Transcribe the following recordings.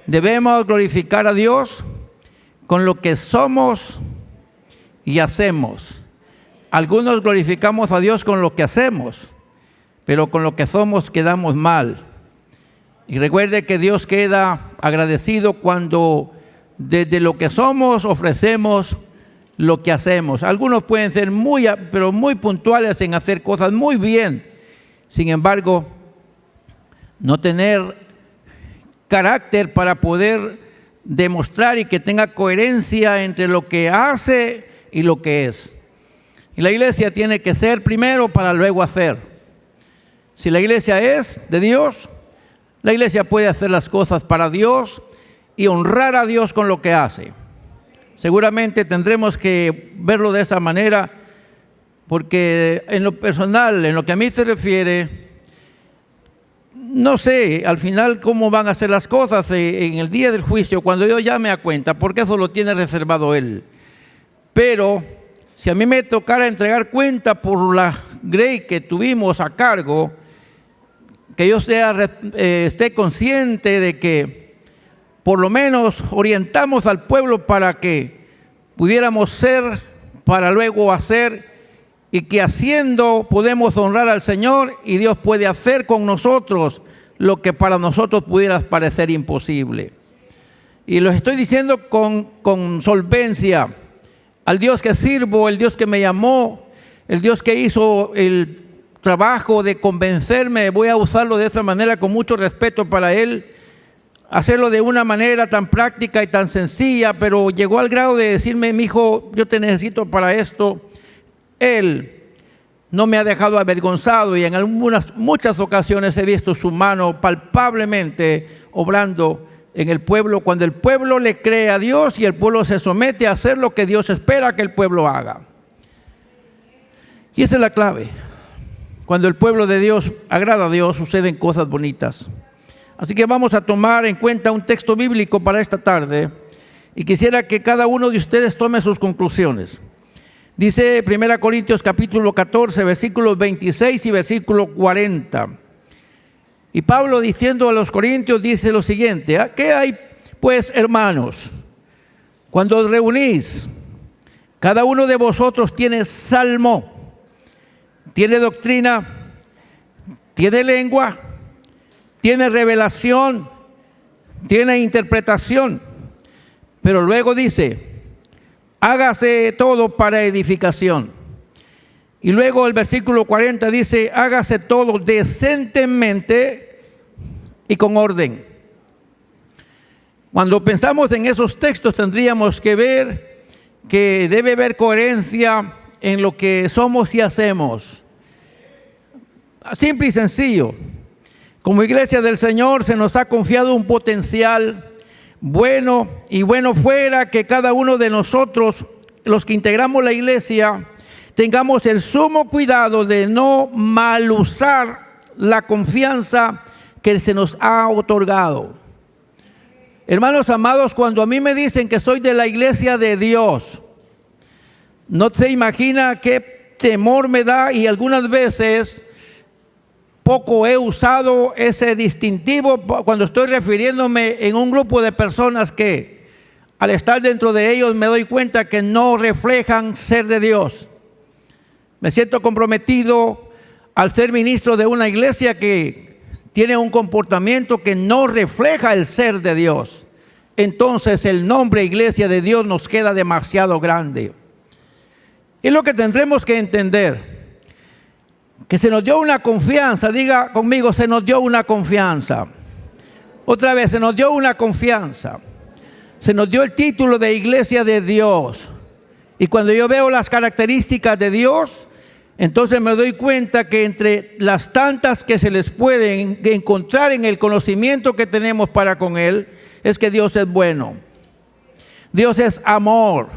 Debemos glorificar a Dios con lo que somos y hacemos. Algunos glorificamos a Dios con lo que hacemos, pero con lo que somos quedamos mal. Y recuerde que Dios queda agradecido cuando desde lo que somos ofrecemos lo que hacemos. Algunos pueden ser pero muy puntuales en hacer cosas muy bien. Sin embargo, no tener carácter para poder demostrar y que tenga coherencia entre lo que hace y lo que es. Y la iglesia tiene que ser primero para luego hacer. Si la iglesia es de Dios, la iglesia puede hacer las cosas para Dios y honrar a Dios con lo que hace. Seguramente tendremos que verlo de esa manera, porque en lo personal, en lo que a mí se refiere, no sé al final cómo van a ser las cosas en el día del juicio, cuando yo llame a cuenta, porque eso lo tiene reservado Él. Pero si a mí me tocara entregar cuenta por la grey que tuvimos a cargo, que yo esté consciente de que por lo menos orientamos al pueblo para que pudiéramos ser, para luego hacer, y que haciendo podemos honrar al Señor y Dios puede hacer con nosotros lo que para nosotros pudiera parecer imposible. Y lo estoy diciendo con solvencia. Al Dios que sirvo, el Dios que me llamó, el Dios que hizo el trabajo de convencerme, voy a usarlo de esa manera con mucho respeto para Él, hacerlo de una manera tan práctica y tan sencilla, pero llegó al grado de decirme: mi hijo, yo te necesito para esto. Él no me ha dejado avergonzado y en muchas ocasiones he visto su mano palpablemente obrando en el pueblo, cuando el pueblo le cree a Dios y el pueblo se somete a hacer lo que Dios espera que el pueblo haga. Y esa es la clave. Cuando el pueblo de Dios agrada a Dios, suceden cosas bonitas. Así que vamos a tomar en cuenta un texto bíblico para esta tarde y quisiera que cada uno de ustedes tome sus conclusiones. Dice 1 Corintios capítulo 14, versículos 26 y versículo 40. Y Pablo, diciendo a los corintios, dice lo siguiente: ¿qué hay pues, hermanos? Cuando os reunís, cada uno de vosotros tiene salmo, tiene doctrina, tiene lengua, tiene revelación, tiene interpretación. Pero luego dice: hágase todo para edificación. Y luego el versículo 40 dice: hágase todo decentemente y con orden. Cuando pensamos en esos textos, tendríamos que ver que debe haber coherencia en lo que somos y hacemos. Simple y sencillo. Como iglesia del Señor se nos ha confiado un potencial bueno, y bueno fuera que cada uno de nosotros, los que integramos la iglesia, tengamos el sumo cuidado de no mal usar la confianza que se nos ha otorgado. Hermanos amados, cuando a mí me dicen que soy de la iglesia de Dios, no se imagina qué temor me da, y algunas veces poco he usado ese distintivo cuando estoy refiriéndome en un grupo de personas que al estar dentro de ellos me doy cuenta que no reflejan ser de Dios. Me siento comprometido al ser ministro de una iglesia que tiene un comportamiento que no refleja el ser de Dios. Entonces el nombre iglesia de Dios nos queda demasiado grande. Es lo que tendremos que entender, que se nos dio una confianza. Diga conmigo: se nos dio una confianza. Otra vez, se nos dio una confianza. Se nos dio el título de iglesia de Dios. Y cuando yo veo las características de Dios, entonces me doy cuenta que entre las tantas que se les pueden encontrar en el conocimiento que tenemos para con Él, es que Dios es bueno. Dios es amor.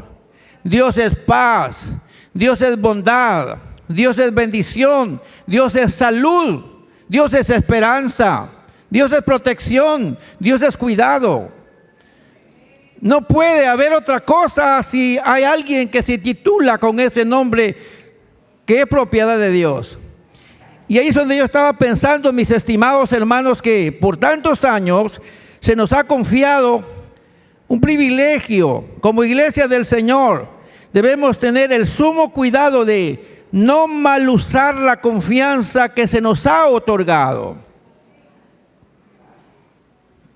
Dios es paz. Dios es bondad. Dios es bendición. Dios es salud. Dios es esperanza. Dios es protección. Dios es cuidado. No puede haber otra cosa si hay alguien que se titula con ese nombre que es propiedad de Dios. Y ahí es donde yo estaba pensando, mis estimados hermanos, que por tantos años se nos ha confiado un privilegio. Como iglesia del Señor, debemos tener el sumo cuidado de no mal usar la confianza que se nos ha otorgado.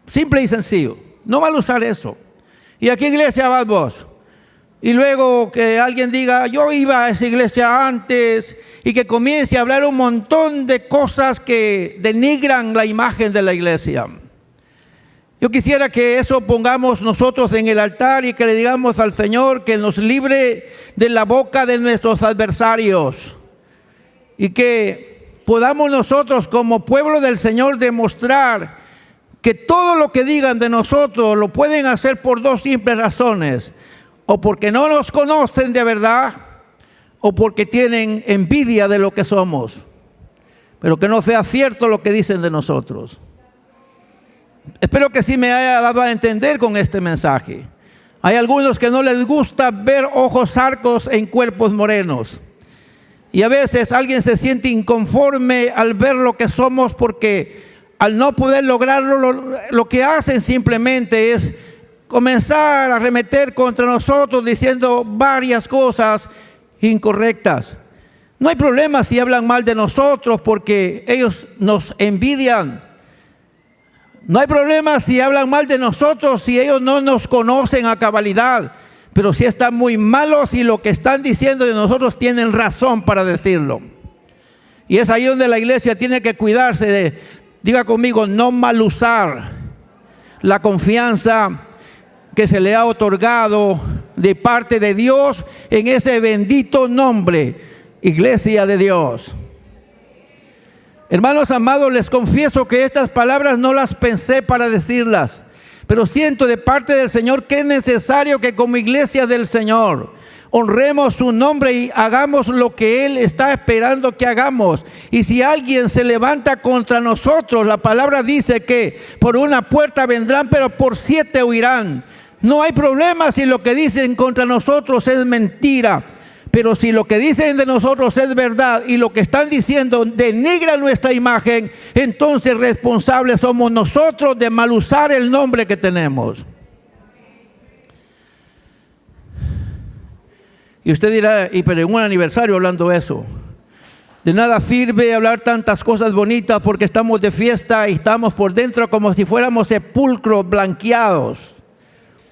Simple y sencillo. No mal usar eso. ¿Y a qué iglesia vas vos? Y luego que alguien diga, yo iba a esa iglesia antes, y que comience a hablar un montón de cosas que denigran la imagen de la iglesia. Yo quisiera que eso pongamos nosotros en el altar y que le digamos al Señor que nos libre de la boca de nuestros adversarios. Y que podamos nosotros como pueblo del Señor demostrar que todo lo que digan de nosotros lo pueden hacer por dos simples razones. O porque no nos conocen de verdad, o porque tienen envidia de lo que somos. Pero que no sea cierto lo que dicen de nosotros. Espero que sí me haya dado a entender con este mensaje. Hay algunos que no les gusta ver ojos arcos en cuerpos morenos. Y a veces alguien se siente inconforme al ver lo que somos, porque al no poder lograrlo, lo que hacen simplemente es comenzar a arremeter contra nosotros diciendo varias cosas incorrectas. No hay problema si hablan mal de nosotros porque ellos nos envidian. No hay problema si hablan mal de nosotros si ellos no nos conocen a cabalidad. Pero si están muy malos y lo que están diciendo de nosotros tienen razón para decirlo. Y es ahí donde la iglesia tiene que cuidarse de, diga conmigo, no mal usar la confianza que se le ha otorgado de parte de Dios en ese bendito nombre, Iglesia de Dios. Hermanos amados, les confieso que estas palabras no las pensé para decirlas, pero siento de parte del Señor que es necesario que como iglesia del Señor honremos su nombre y hagamos lo que Él está esperando que hagamos. Y si alguien se levanta contra nosotros, la palabra dice que por una puerta vendrán, pero por 7 huirán. No hay problema si lo que dicen contra nosotros es mentira, pero si lo que dicen de nosotros es verdad y lo que están diciendo denigra nuestra imagen, entonces responsables somos nosotros de mal usar el nombre que tenemos. Y usted dirá, pero en un aniversario hablando eso, de nada sirve hablar tantas cosas bonitas porque estamos de fiesta y estamos por dentro como si fuéramos sepulcros blanqueados.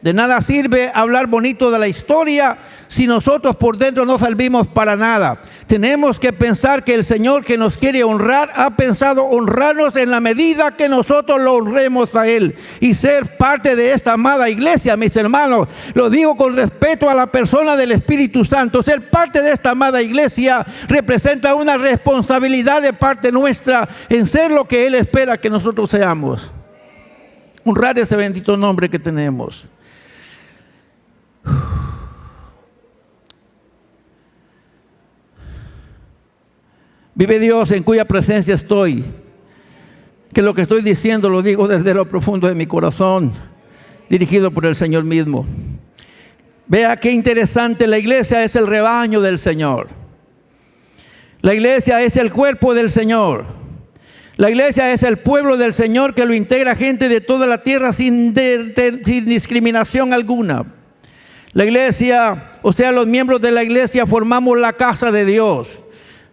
De nada sirve hablar bonito de la historia si nosotros por dentro no servimos para nada. Tenemos que pensar que el Señor que nos quiere honrar ha pensado honrarnos en la medida que nosotros lo honremos a Él y ser parte de esta amada iglesia, mis hermanos. Lo digo con respeto a la persona del Espíritu Santo. Ser parte de esta amada iglesia representa una responsabilidad de parte nuestra en ser lo que Él espera que nosotros seamos. Honrar ese bendito nombre que tenemos. Vive Dios en cuya presencia estoy, que lo que estoy diciendo lo digo desde lo profundo de mi corazón, dirigido por el Señor mismo. Vea qué interesante, la iglesia es el rebaño del Señor. La iglesia es el cuerpo del Señor. La iglesia es el pueblo del Señor que lo integra gente de toda la tierra sin discriminación alguna. La iglesia, o sea, los miembros de la iglesia formamos la casa de Dios.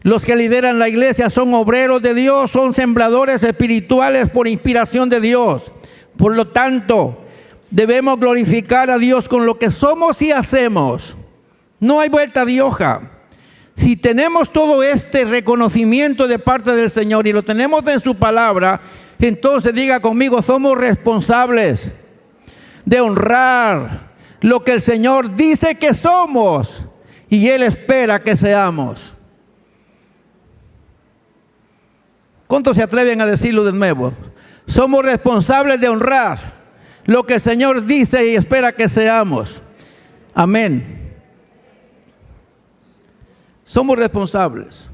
Los que lideran la iglesia son obreros de Dios, son sembradores espirituales por inspiración de Dios. Por lo tanto, debemos glorificar a Dios con lo que somos y hacemos. No hay vuelta de hoja. Si tenemos todo este reconocimiento de parte del Señor y lo tenemos en su palabra, entonces diga conmigo, somos responsables de honrar lo que el Señor dice que somos y Él espera que seamos. ¿Cuántos se atreven a decirlo de nuevo? Somos responsables de honrar lo que el Señor dice y espera que seamos. Amén. Somos responsables.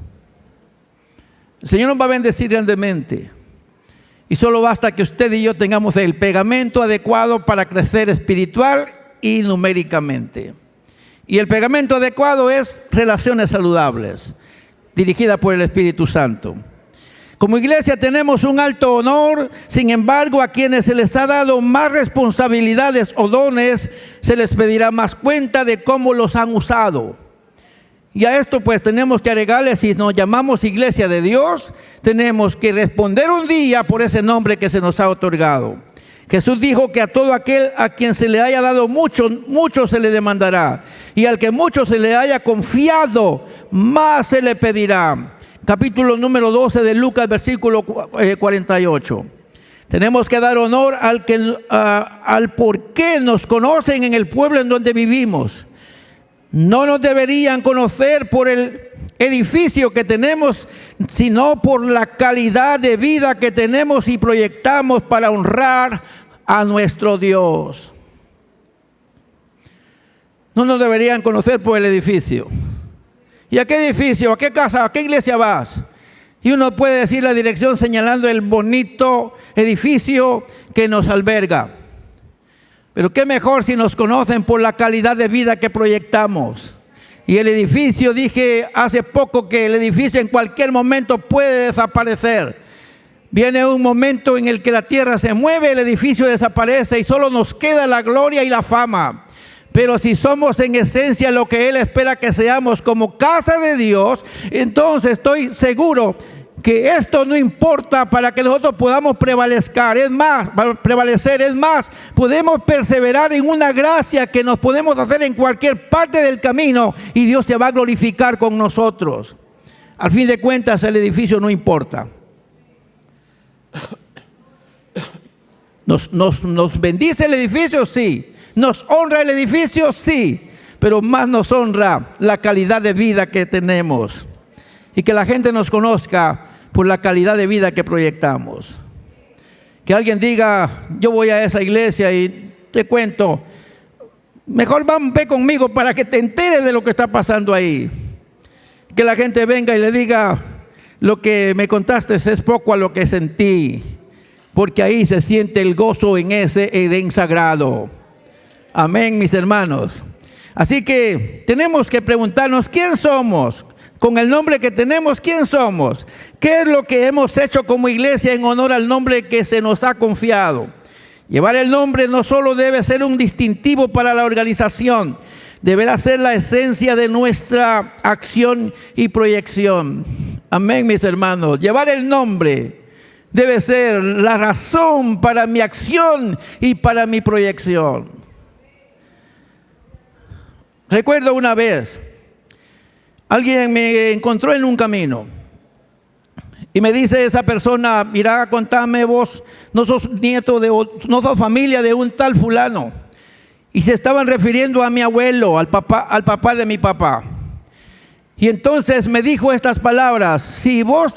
El Señor nos va a bendecir grandemente. Y solo basta que usted y yo tengamos el pegamento adecuado para crecer espiritual y numéricamente. Y el pegamento adecuado es relaciones saludables, dirigidas por el Espíritu Santo. Como iglesia tenemos un alto honor, sin embargo, a quienes se les ha dado más responsabilidades o dones, se les pedirá más cuenta de cómo los han usado. Y a esto pues tenemos que agregarle, si nos llamamos iglesia de Dios, tenemos que responder un día por ese nombre que se nos ha otorgado. Jesús dijo que a todo aquel a quien se le haya dado mucho, mucho se le demandará. Y al que mucho se le haya confiado, más se le pedirá. Capítulo número 12 de Lucas, versículo 48. Tenemos que dar honor al por qué nos conocen en el pueblo en donde vivimos. No nos deberían conocer por el edificio que tenemos, sino por la calidad de vida que tenemos y proyectamos para honrar a nuestro Dios. No nos deberían conocer por el edificio. ¿Y a qué edificio, a qué casa, a qué iglesia vas? Y uno puede decir la dirección señalando el bonito edificio que nos alberga. Pero qué mejor si nos conocen por la calidad de vida que proyectamos. Y el edificio, dije hace poco que el edificio en cualquier momento puede desaparecer. Viene un momento en el que la tierra se mueve, el edificio desaparece y solo nos queda la gloria y la fama. Pero si somos en esencia lo que Él espera que seamos como casa de Dios, entonces estoy seguro que esto no importa para que nosotros podamos prevalecer. Es más, podemos perseverar en una gracia que nos podemos hacer en cualquier parte del camino y Dios se va a glorificar con nosotros. Al fin de cuentas, el edificio no importa. ¿Nos bendice el edificio? Sí. ¿Nos honra el edificio? Sí. Pero más nos honra la calidad de vida que tenemos. Y que la gente nos conozca por la calidad de vida que proyectamos. Que alguien diga, yo voy a esa iglesia y te cuento, mejor ve conmigo para que te enteres de lo que está pasando ahí. Que la gente venga y le diga, lo que me contaste es poco a lo que sentí, porque ahí se siente el gozo en ese Edén sagrado. Amén, mis hermanos. Así que tenemos que preguntarnos, ¿quién somos? Con el nombre que tenemos, ¿quién somos? ¿Qué es lo que hemos hecho como iglesia en honor al nombre que se nos ha confiado? Llevar el nombre no solo debe ser un distintivo para la organización, deberá ser la esencia de nuestra acción y proyección. Amén, mis hermanos. Llevar el nombre debe ser la razón para mi acción y para mi proyección. Recuerdo una vez, alguien me encontró en un camino y me dice esa persona, mira, contame vos, no sos familia de un tal fulano. Y se estaban refiriendo a mi abuelo, al papá de mi papá. Y entonces me dijo estas palabras, si vos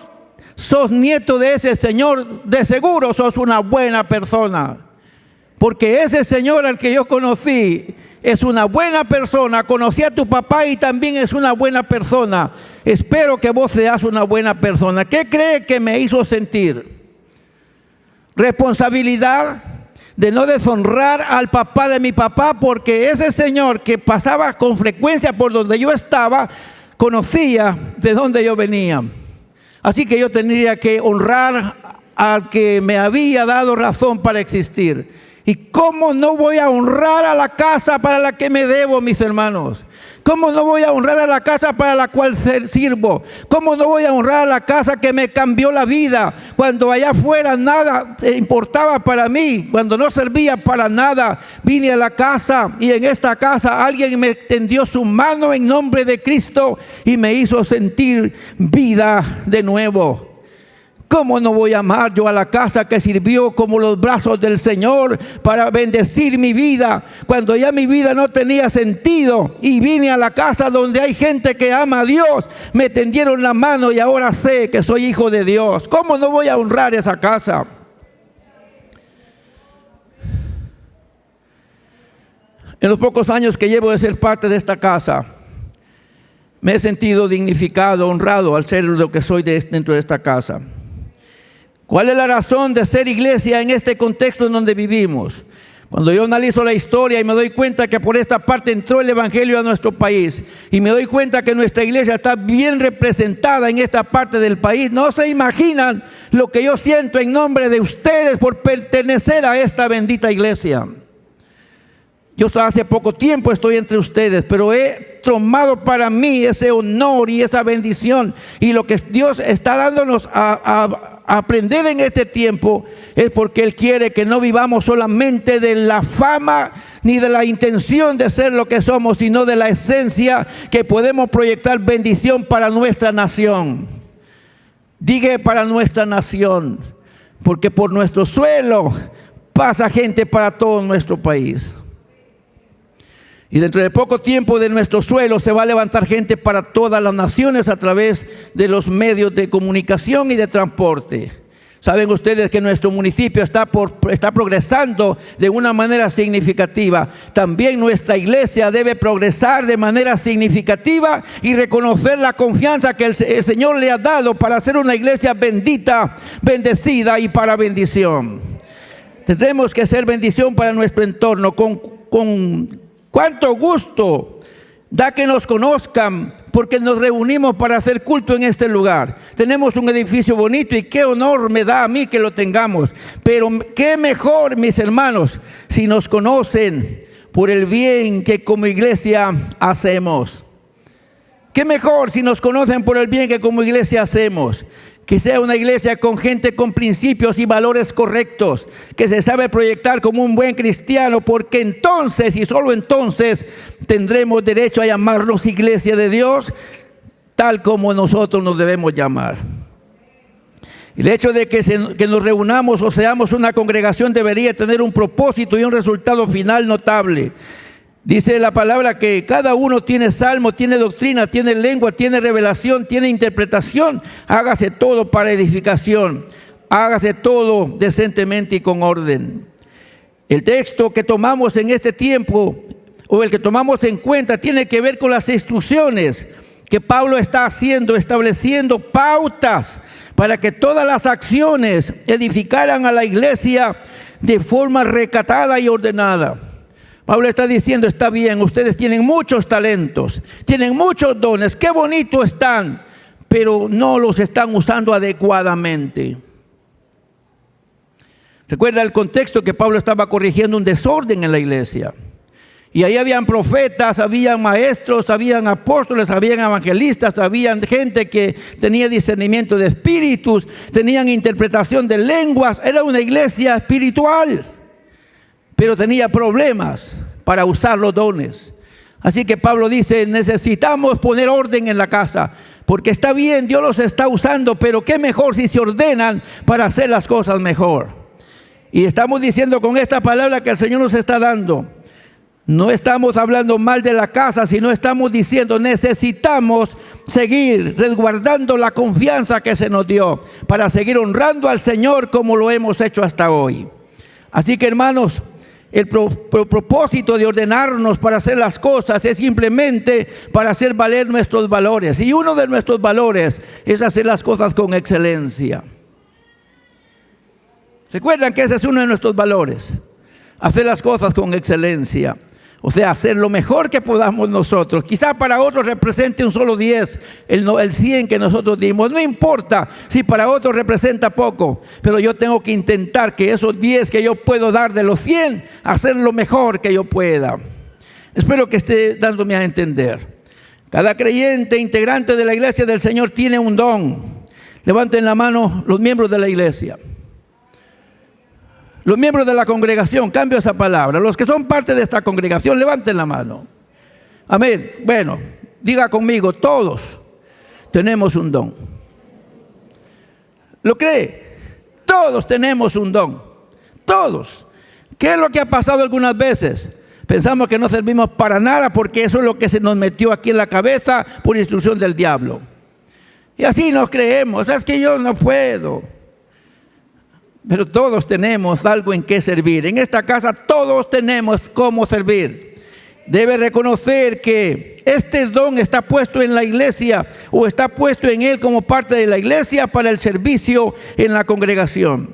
sos nieto de ese señor, de seguro sos una buena persona. Porque ese señor al que yo conocí es una buena persona. Conocí a tu papá y también es una buena persona. Espero que vos seas una buena persona. ¿Qué cree que me hizo sentir? Responsabilidad de no deshonrar al papá de mi papá, porque ese señor que pasaba con frecuencia por donde yo estaba, conocía de dónde yo venía. Así que yo tendría que honrar al que me había dado razón para existir. ¿Y cómo no voy a honrar a la casa para la que me debo, mis hermanos? ¿Cómo no voy a honrar a la casa para la cual sirvo? ¿Cómo no voy a honrar a la casa que me cambió la vida? Cuando allá afuera nada importaba para mí, cuando no servía para nada, vine a la casa y en esta casa alguien me tendió su mano en nombre de Cristo y me hizo sentir vida de nuevo. ¿Cómo no voy a amar yo a la casa que sirvió como los brazos del Señor para bendecir mi vida cuando ya mi vida no tenía sentido? Y vine a la casa donde hay gente que ama a Dios, me tendieron la mano y ahora sé que soy hijo de Dios. ¿Cómo no voy a honrar esa casa? En los pocos años que llevo de ser parte de esta casa, me he sentido dignificado, honrado al ser lo que soy dentro de esta casa. ¿Cuál es la razón de ser iglesia en este contexto en donde vivimos? Cuando yo analizo la historia y me doy cuenta que por esta parte entró el Evangelio a nuestro país, y me doy cuenta que nuestra iglesia está bien representada en esta parte del país, no se imaginan lo que yo siento en nombre de ustedes por pertenecer a esta bendita iglesia. Yo hace poco tiempo estoy entre ustedes, pero he tomado para mí ese honor y esa bendición, y lo que Dios está dándonos a aprender en este tiempo es porque Él quiere que no vivamos solamente de la fama ni de la intención de ser lo que somos, sino de la esencia que podemos proyectar bendición para nuestra nación. Diga para nuestra nación, porque por nuestro suelo pasa gente para todo nuestro país. Y dentro de poco tiempo de nuestro suelo se va a levantar gente para todas las naciones a través de los medios de comunicación y de transporte. Saben ustedes que nuestro municipio está progresando de una manera significativa. También nuestra iglesia debe progresar de manera significativa y reconocer la confianza que el Señor le ha dado para ser una iglesia bendita, bendecida y para bendición. Tendremos que ser bendición para nuestro entorno. Cuánto gusto da que nos conozcan, porque nos reunimos para hacer culto en este lugar. Tenemos un edificio bonito y qué honor me da a mí que lo tengamos. Pero qué mejor, mis hermanos, si nos conocen por el bien que como iglesia hacemos. Qué mejor si nos conocen por el bien que como iglesia hacemos. Que sea una iglesia con gente con principios y valores correctos, que se sabe proyectar como un buen cristiano, porque entonces y solo entonces tendremos derecho a llamarnos iglesia de Dios, tal como nosotros nos debemos llamar. El hecho de que nos reunamos o seamos una congregación debería tener un propósito y un resultado final notable. Dice la palabra que cada uno tiene salmo, tiene doctrina, tiene lengua, tiene revelación, tiene interpretación. Hágase todo para edificación. Hágase todo decentemente y con orden. El texto que tomamos en este tiempo, o el que tomamos en cuenta, tiene que ver con las instrucciones que Pablo está haciendo, estableciendo pautas para que todas las acciones edificaran a la iglesia de forma recatada y ordenada. Pablo está diciendo, está bien, ustedes tienen muchos talentos, tienen muchos dones, qué bonito están, pero no los están usando adecuadamente. Recuerda el contexto que Pablo estaba corrigiendo un desorden en la iglesia. Y ahí habían profetas, habían maestros, habían apóstoles, habían evangelistas, habían gente que tenía discernimiento de espíritus, tenían interpretación de lenguas. Era una iglesia espiritual, pero tenía problemas para usar los dones. Así que Pablo dice, necesitamos poner orden en la casa, porque está bien, Dios los está usando, pero qué mejor si se ordenan para hacer las cosas mejor. Y estamos diciendo con esta palabra que el Señor nos está dando, no estamos hablando mal de la casa, sino estamos diciendo necesitamos seguir resguardando la confianza que se nos dio para seguir honrando al Señor como lo hemos hecho hasta hoy. Así que hermanos, el propósito de ordenarnos para hacer las cosas es simplemente para hacer valer nuestros valores. Y uno de nuestros valores es hacer las cosas con excelencia. ¿Recuerdan que ese es uno de nuestros valores? Hacer las cosas con excelencia. O sea, hacer lo mejor que podamos nosotros. Quizá para otros represente un solo 10, el 100 que nosotros dimos. No importa si para otros representa poco, pero yo tengo que intentar que esos 10 que yo puedo dar de los 100, hacer lo mejor que yo pueda. Espero que esté dándome a entender. Cada creyente, integrante de la iglesia del Señor tiene un don. Levanten la mano los miembros de la iglesia. Los miembros de la congregación, cambio esa palabra. Los que son parte de esta congregación, levanten la mano. Amén. Bueno, diga conmigo, todos tenemos un don. ¿Lo cree? Todos tenemos un don. Todos. ¿Qué es lo que ha pasado algunas veces? Pensamos que no servimos para nada porque eso es lo que se nos metió aquí en la cabeza por instrucción del diablo. Y así nos creemos. Es que yo no puedo. Pero todos tenemos algo en qué servir. En esta casa todos tenemos cómo servir. Debe reconocer que este don está puesto en la iglesia o está puesto en él como parte de la iglesia para el servicio en la congregación.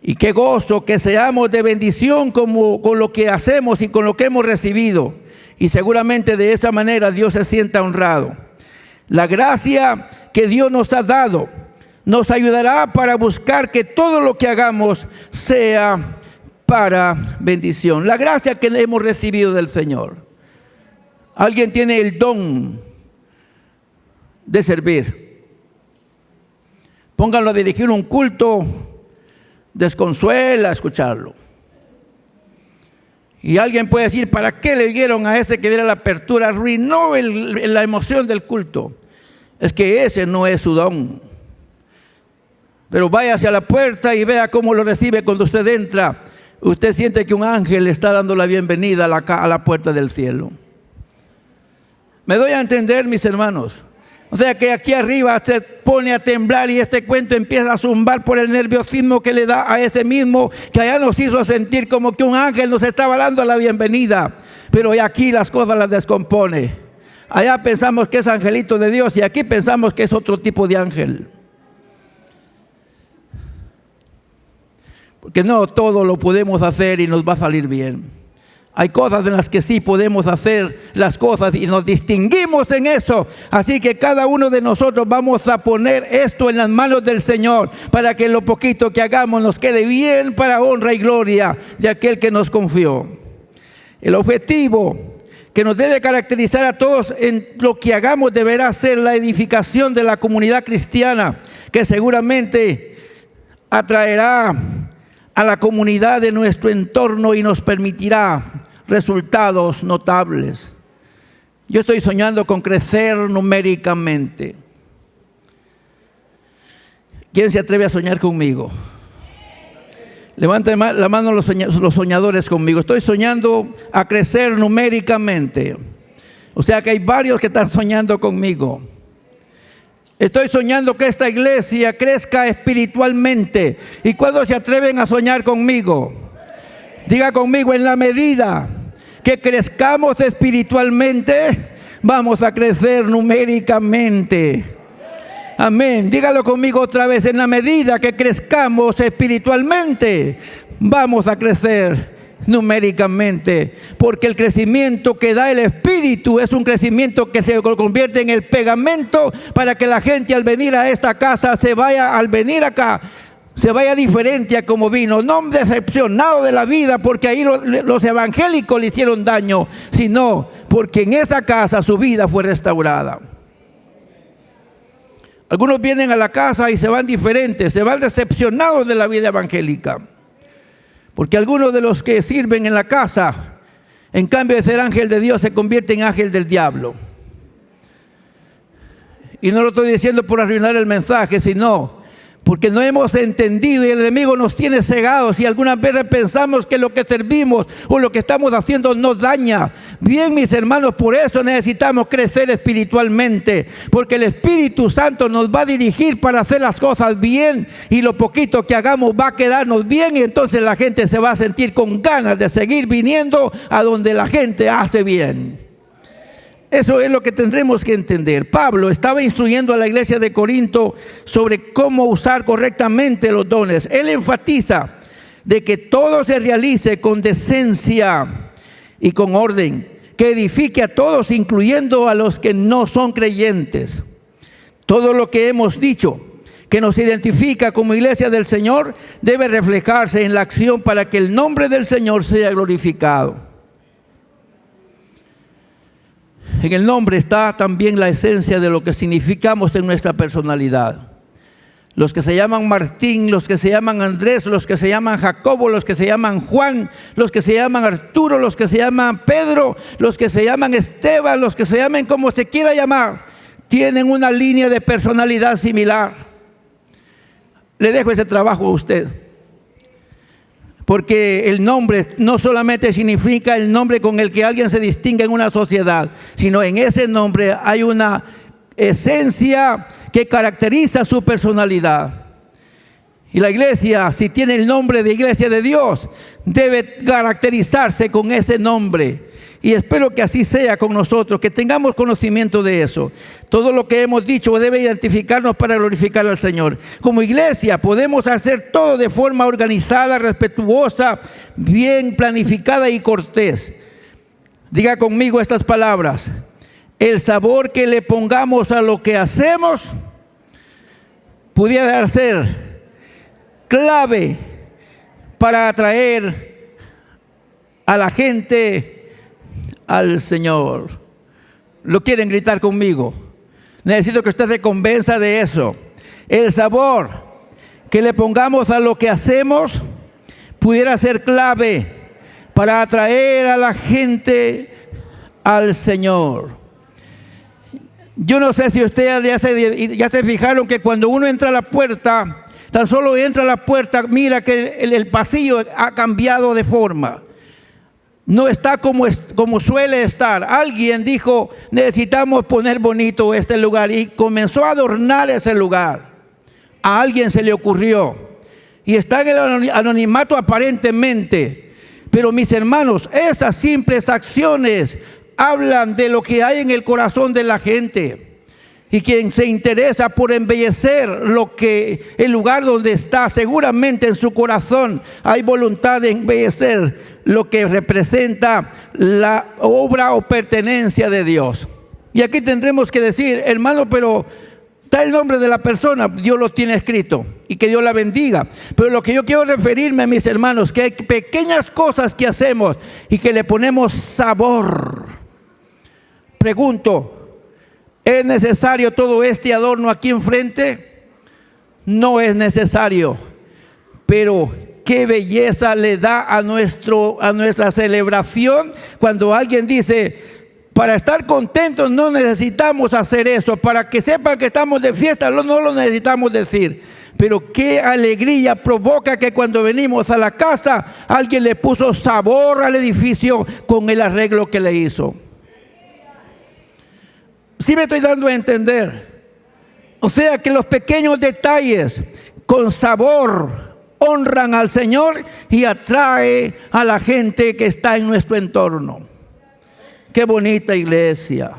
Y qué gozo que seamos de bendición como con lo que hacemos y con lo que hemos recibido. Y seguramente de esa manera Dios se sienta honrado. La gracia que Dios nos ha dado nos ayudará para buscar que todo lo que hagamos sea para bendición. La gracia que hemos recibido del Señor. Alguien tiene el don de servir. Pónganlo a dirigir un culto, desconsuela escucharlo. Y alguien puede decir, ¿para qué le dieron a ese que diera la apertura? Arruinó la emoción del culto. Es que ese no es su don. Pero vaya hacia la puerta y vea cómo lo recibe cuando usted entra. Usted siente que un ángel le está dando la bienvenida a la puerta del cielo. ¿Me doy a entender, mis hermanos? O sea que aquí arriba se pone a temblar y este cuento empieza a zumbar por el nerviosismo que le da a ese mismo que allá nos hizo sentir como que un ángel nos estaba dando la bienvenida. Pero aquí las cosas las descompone. Allá pensamos que es angelito de Dios y aquí pensamos que es otro tipo de ángel. Porque no todo lo podemos hacer y nos va a salir bien. Hay cosas en las que sí podemos hacer las cosas y nos distinguimos en eso. Así que cada uno de nosotros vamos a poner esto en las manos del Señor para que lo poquito que hagamos nos quede bien para honra y gloria de aquel que nos confió. El objetivo que nos debe caracterizar a todos en lo que hagamos deberá ser la edificación de la comunidad cristiana, que seguramente atraerá a la comunidad de nuestro entorno y nos permitirá resultados notables. Yo estoy soñando con crecer numéricamente. ¿Quién se atreve a soñar conmigo? Levanten la mano los soñadores conmigo. Estoy soñando a crecer numéricamente. O sea que hay varios que están soñando conmigo. Estoy soñando que esta iglesia crezca espiritualmente. ¿Y cuándo se atreven a soñar conmigo? Diga conmigo, en la medida que crezcamos espiritualmente, vamos a crecer numéricamente. Amén. Dígalo conmigo otra vez. En la medida que crezcamos espiritualmente, vamos a crecer numéricamente, porque el crecimiento que da el Espíritu es un crecimiento que se convierte en el pegamento para que la gente al venir a esta casa al venir acá se vaya diferente a como vino, no decepcionado de la vida porque ahí los evangélicos le hicieron daño, sino porque en esa casa su vida fue restaurada. Algunos vienen a la casa y se van diferentes, se van decepcionados de la vida evangélica. Porque algunos de los que sirven en la casa, en cambio de ser ángel de Dios, se convierten en ángel del diablo. Y no lo estoy diciendo por arruinar el mensaje, sino porque no hemos entendido y el enemigo nos tiene cegados y algunas veces pensamos que lo que servimos o lo que estamos haciendo nos daña. Bien, mis hermanos, por eso necesitamos crecer espiritualmente, porque el Espíritu Santo nos va a dirigir para hacer las cosas bien y lo poquito que hagamos va a quedarnos bien y entonces la gente se va a sentir con ganas de seguir viniendo a donde la gente hace bien. Eso es lo que tendremos que entender. Pablo estaba instruyendo a la iglesia de Corinto sobre cómo usar correctamente los dones. Él enfatiza de que todo se realice con decencia y con orden, que edifique a todos, incluyendo a los que no son creyentes. Todo lo que hemos dicho que nos identifica como iglesia del Señor debe reflejarse en la acción para que el nombre del Señor sea glorificado. En el nombre está también la esencia de lo que significamos en nuestra personalidad. Los que se llaman Martín, los que se llaman Andrés, los que se llaman Jacobo, los que se llaman Juan, los que se llaman Arturo, los que se llaman Pedro, los que se llaman Esteban, los que se llamen como se quiera llamar, tienen una línea de personalidad similar. Le dejo ese trabajo a usted. Porque el nombre no solamente significa el nombre con el que alguien se distingue en una sociedad, sino en ese nombre hay una esencia que caracteriza su personalidad. Y la iglesia, si tiene el nombre de iglesia de Dios, debe caracterizarse con ese nombre. Y espero que así sea con nosotros, que tengamos conocimiento de eso. Todo lo que hemos dicho debe identificarnos para glorificar al Señor. Como iglesia podemos hacer todo de forma organizada, respetuosa, bien planificada y cortés. Diga conmigo estas palabras. El sabor que le pongamos a lo que hacemos pudiera ser clave para atraer a la gente al Señor. ¿Lo quieren gritar conmigo? Necesito que usted se convenza de eso. El sabor que le pongamos a lo que hacemos pudiera ser clave para atraer a la gente al Señor. Yo no sé si ustedes ya se fijaron que cuando uno entra a la puerta, tan solo entra a la puerta, mira que el pasillo ha cambiado de forma. No está como suele estar. Alguien dijo, necesitamos poner bonito este lugar, y comenzó a adornar ese lugar. A alguien se le ocurrió. Y está en el anonimato aparentemente. Pero mis hermanos, esas simples acciones hablan de lo que hay en el corazón de la gente. Y quien se interesa por embellecer el lugar donde está, seguramente en su corazón hay voluntad de embellecer lo que representa la obra o pertenencia de Dios. Y aquí tendremos que decir, hermano, pero está el nombre de la persona, Dios lo tiene escrito, y que Dios la bendiga. Pero lo que yo quiero referirme, mis hermanos, que hay pequeñas cosas que hacemos y que le ponemos sabor. Pregunto, ¿es necesario todo este adorno aquí enfrente? No es necesario, pero qué belleza le da a nuestra celebración cuando alguien dice, para estar contentos no necesitamos hacer eso, para que sepan que estamos de fiesta no lo necesitamos decir. Pero qué alegría provoca que cuando venimos a la casa alguien le puso sabor al edificio con el arreglo que le hizo. ¿Sí me estoy dando a entender? O sea que los pequeños detalles con sabor honran al Señor y atrae a la gente que está en nuestro entorno. Qué bonita iglesia.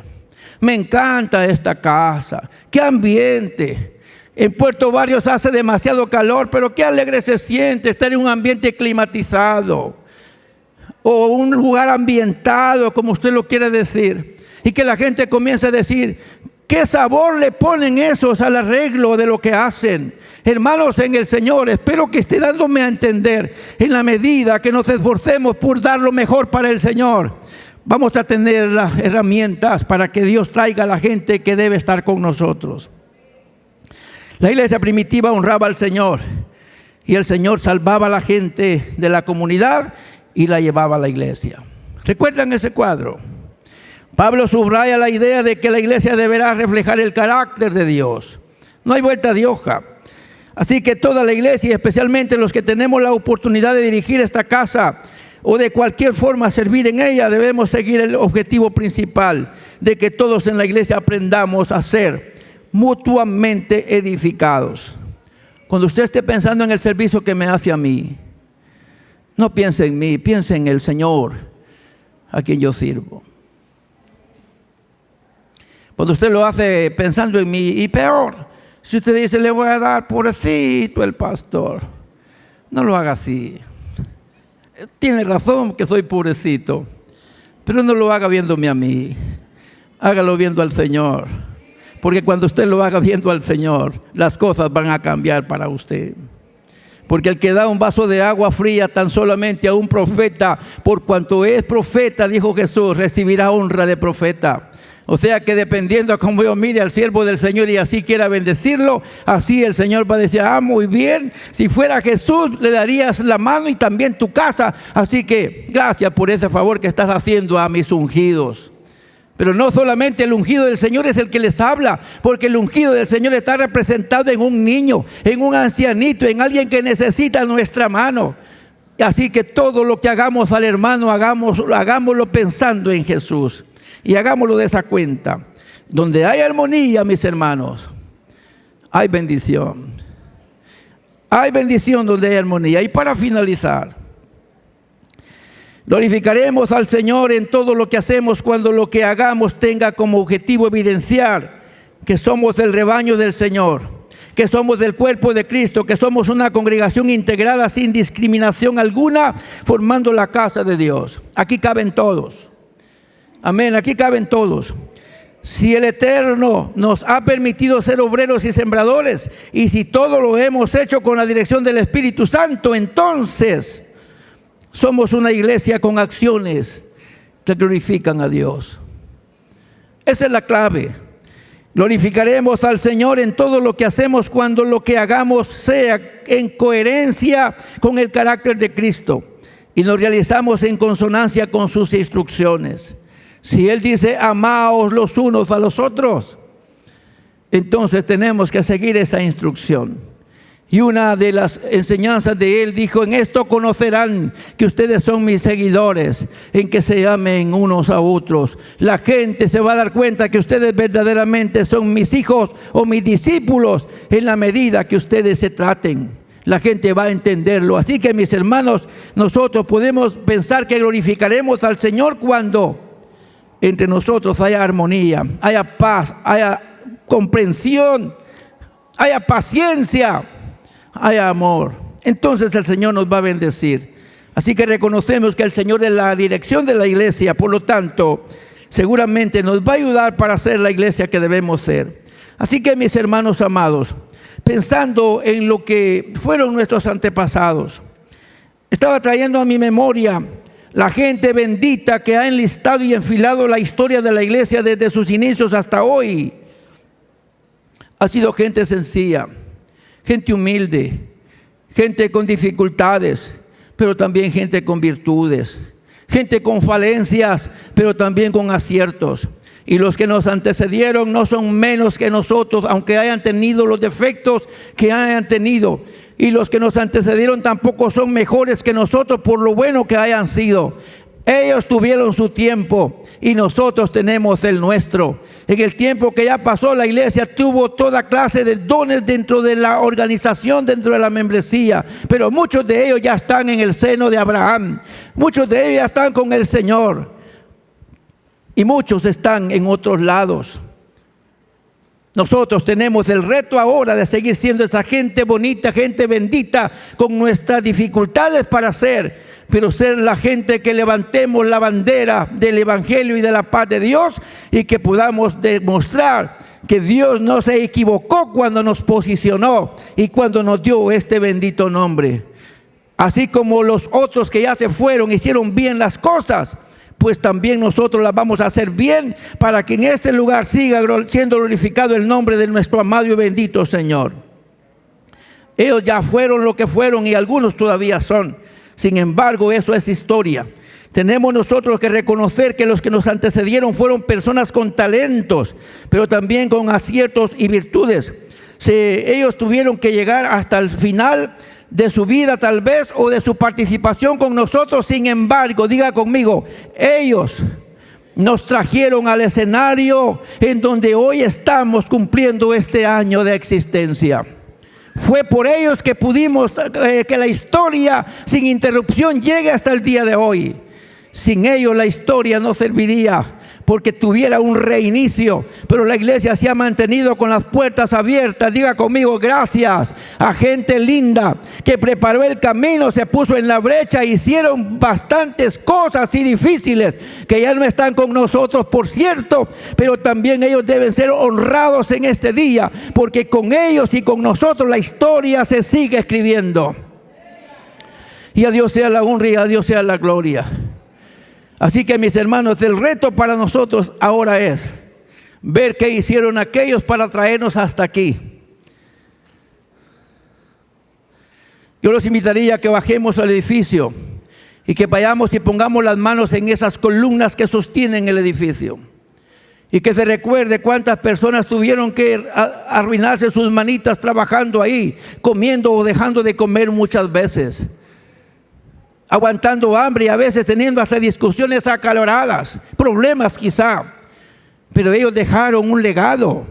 Me encanta esta casa. Qué ambiente. En Puerto Barrios hace demasiado calor, pero qué alegre se siente estar en un ambiente climatizado o un lugar ambientado, como usted lo quiere decir. Y que la gente comience a decir, ¿qué sabor le ponen esos al arreglo de lo que hacen? Hermanos en el Señor, espero que esté dándome a entender, en la medida que nos esforcemos por dar lo mejor para el Señor, vamos a tener las herramientas para que Dios traiga a la gente que debe estar con nosotros. La iglesia primitiva honraba al Señor y el Señor salvaba a la gente de la comunidad y la llevaba a la iglesia. ¿Recuerdan ese cuadro? Pablo subraya la idea de que la iglesia deberá reflejar el carácter de Dios. No hay vuelta de hoja. Así que toda la iglesia, especialmente los que tenemos la oportunidad de dirigir esta casa o de cualquier forma servir en ella, debemos seguir el objetivo principal de que todos en la iglesia aprendamos a ser mutuamente edificados. Cuando usted esté pensando en el servicio que me hace a mí, no piense en mí, piense en el Señor a quien yo sirvo. Cuando usted lo hace pensando en mí, y peor, si usted dice, le voy a dar pobrecito el pastor, no lo haga así. Tiene razón que soy pobrecito, pero no lo haga viéndome a mí, hágalo viendo al Señor. Porque cuando usted lo haga viendo al Señor, las cosas van a cambiar para usted. Porque el que da un vaso de agua fría tan solamente a un profeta, por cuanto es profeta, dijo Jesús, recibirá honra de profeta. O sea que dependiendo a cómo yo mire al siervo del Señor y así quiera bendecirlo, así el Señor va a decir, muy bien, si fuera Jesús le darías la mano y también tu casa. Así que gracias por ese favor que estás haciendo a mis ungidos. Pero no solamente el ungido del Señor es el que les habla, porque el ungido del Señor está representado en un niño, en un ancianito, en alguien que necesita nuestra mano. Así que todo lo que hagamos al hermano, hagámoslo pensando en Jesús. Y hagámoslo de esa cuenta. Donde hay armonía, mis hermanos, hay bendición. Hay bendición donde hay armonía. Y para finalizar, glorificaremos al Señor en todo lo que hacemos cuando lo que hagamos tenga como objetivo evidenciar que somos el rebaño del Señor, que somos del cuerpo de Cristo, que somos una congregación integrada sin discriminación alguna, formando la casa de Dios. Aquí caben todos. Amén, aquí caben todos. Si el Eterno nos ha permitido ser obreros y sembradores, y si todo lo hemos hecho con la dirección del Espíritu Santo, entonces somos una iglesia con acciones que glorifican a Dios. Esa es la clave. Glorificaremos al Señor en todo lo que hacemos cuando lo que hagamos sea en coherencia con el carácter de Cristo y nos realizamos en consonancia con sus instrucciones. Si Él dice, amaos los unos a los otros, entonces tenemos que seguir esa instrucción. Y una de las enseñanzas de Él dijo, en esto conocerán que ustedes son mis seguidores, en que se amen unos a otros. La gente se va a dar cuenta que ustedes verdaderamente son mis hijos o mis discípulos en la medida que ustedes se traten. La gente va a entenderlo. Así que, mis hermanos, nosotros podemos pensar que glorificaremos al Señor cuando entre nosotros haya armonía, haya paz, haya comprensión, haya paciencia, haya amor. Entonces el Señor nos va a bendecir. Así que reconocemos que el Señor es la dirección de la iglesia, por lo tanto, seguramente nos va a ayudar para ser la iglesia que debemos ser. Así que, mis hermanos amados, pensando en lo que fueron nuestros antepasados, estaba trayendo a mi memoria la gente bendita que ha enlistado y enfilado la historia de la iglesia desde sus inicios hasta hoy. Ha sido gente sencilla, gente humilde, gente con dificultades, pero también gente con virtudes, gente con falencias, pero también con aciertos. Y los que nos antecedieron no son menos que nosotros, aunque hayan tenido los defectos que hayan tenido. Y los que nos antecedieron tampoco son mejores que nosotros por lo bueno que hayan sido. Ellos tuvieron su tiempo y nosotros tenemos el nuestro. En el tiempo que ya pasó, la iglesia tuvo toda clase de dones dentro de la organización, dentro de la membresía. Pero muchos de ellos ya están en el seno de Abraham. Muchos de ellos ya están con el Señor. Y muchos están en otros lados. Nosotros tenemos el reto ahora de seguir siendo esa gente bonita, gente bendita, con nuestras dificultades para ser, pero ser la gente que levantemos la bandera del Evangelio y de la paz de Dios y que podamos demostrar que Dios no se equivocó cuando nos posicionó y cuando nos dio este bendito nombre. Así como los otros que ya se fueron hicieron bien las cosas, pues también nosotros las vamos a hacer bien para que en este lugar siga siendo glorificado el nombre de nuestro amado y bendito Señor. Ellos ya fueron lo que fueron y algunos todavía son. Sin embargo, eso es historia. Tenemos nosotros que reconocer que los que nos antecedieron fueron personas con talentos, pero también con aciertos y virtudes. Ellos tuvieron que llegar hasta el final de su vida tal vez, o de su participación con nosotros. Sin embargo, diga conmigo, ellos nos trajeron al escenario en donde hoy estamos cumpliendo este año de existencia. Fue por ellos que pudimos que la historia sin interrupción llegue hasta el día de hoy. Sin ellos la historia no serviría porque tuviera un reinicio, pero la iglesia se ha mantenido con las puertas abiertas. Diga conmigo, gracias a gente linda que preparó el camino, se puso en la brecha, hicieron bastantes cosas y difíciles que ya no están con nosotros, por cierto, pero también ellos deben ser honrados en este día, porque con ellos y con nosotros la historia se sigue escribiendo. Y a Dios sea la honra y a Dios sea la gloria. Así que, mis hermanos, el reto para nosotros ahora es ver qué hicieron aquellos para traernos hasta aquí. Yo los invitaría a que bajemos al edificio y que vayamos y pongamos las manos en esas columnas que sostienen el edificio. Y que se recuerde cuántas personas tuvieron que arruinarse sus manitas trabajando ahí, comiendo o dejando de comer muchas veces, aguantando hambre y a veces teniendo hasta discusiones acaloradas, problemas quizá, pero ellos dejaron un legado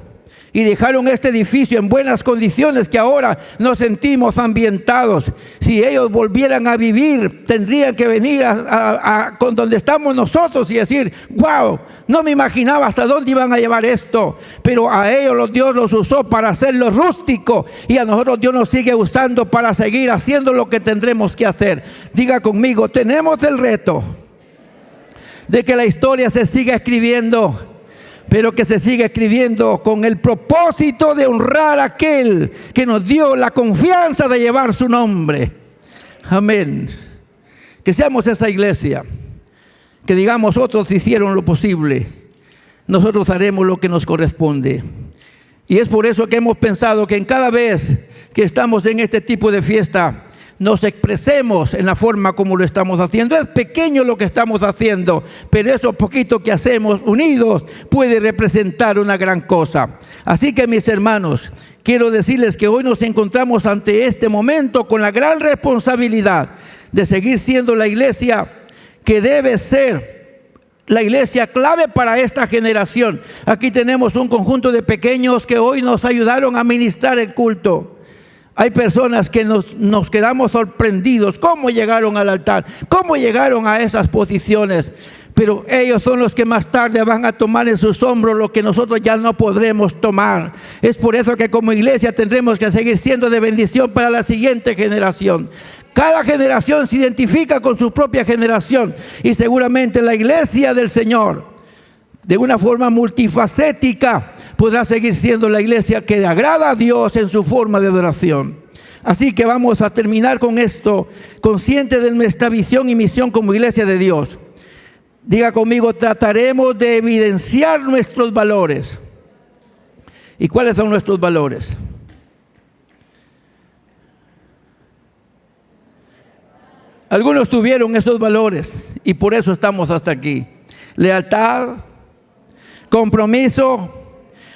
y dejaron este edificio en buenas condiciones que ahora nos sentimos ambientados. Si ellos volvieran a vivir, tendrían que venir con donde estamos nosotros y decir: wow, no me imaginaba hasta dónde iban a llevar esto. Pero a ellos Dios los usó para hacerlo rústico, y a nosotros Dios nos sigue usando para seguir haciendo lo que tendremos que hacer. Diga conmigo: tenemos el reto de que la historia se siga escribiendo, pero que se siga escribiendo con el propósito de honrar a aquel que nos dio la confianza de llevar su nombre. Amén. Que seamos esa iglesia, que digamos: otros hicieron lo posible, nosotros haremos lo que nos corresponde. Y es por eso que hemos pensado que en cada vez que estamos en este tipo de fiesta, nos expresemos en la forma como lo estamos haciendo. Es pequeño lo que estamos haciendo, pero eso poquito que hacemos unidos puede representar una gran cosa. Así que, mis hermanos, quiero decirles que hoy nos encontramos ante este momento con la gran responsabilidad de seguir siendo la iglesia que debe ser la iglesia clave para esta generación. Aquí tenemos un conjunto de pequeños que hoy nos ayudaron a ministrar el culto. Hay personas que nos quedamos sorprendidos. ¿Cómo llegaron al altar? ¿Cómo llegaron a esas posiciones? Pero ellos son los que más tarde van a tomar en sus hombros lo que nosotros ya no podremos tomar. Es por eso que como iglesia tendremos que seguir siendo de bendición para la siguiente generación. Cada generación se identifica con su propia generación, y seguramente la iglesia del Señor, de una forma multifacética, podrá seguir siendo la iglesia que agrada a Dios en su forma de adoración. Así que vamos a terminar con esto, consciente de nuestra visión y misión como iglesia de Dios. Diga conmigo: trataremos de evidenciar nuestros valores. ¿Y cuáles son nuestros valores? Algunos tuvieron esos valores y por eso estamos hasta aquí. Lealtad, compromiso,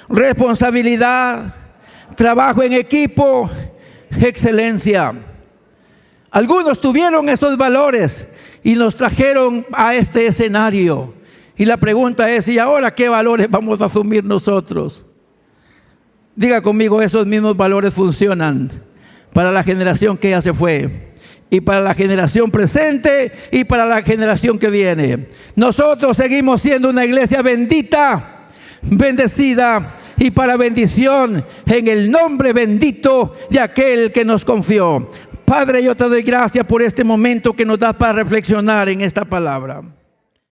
responsabilidad, trabajo en equipo, excelencia. Algunos tuvieron esos valores y nos trajeron a este escenario. Y la pregunta es: ¿y ahora qué valores vamos a asumir nosotros? Diga conmigo: esos mismos valores funcionan para la generación que ya se fue, y para la generación presente, y para la generación que viene. Nosotros seguimos siendo una iglesia bendita, bendecida, y para bendición en el nombre bendito de aquel que nos confió. Padre, yo te doy gracias por este momento que nos das para reflexionar en esta palabra.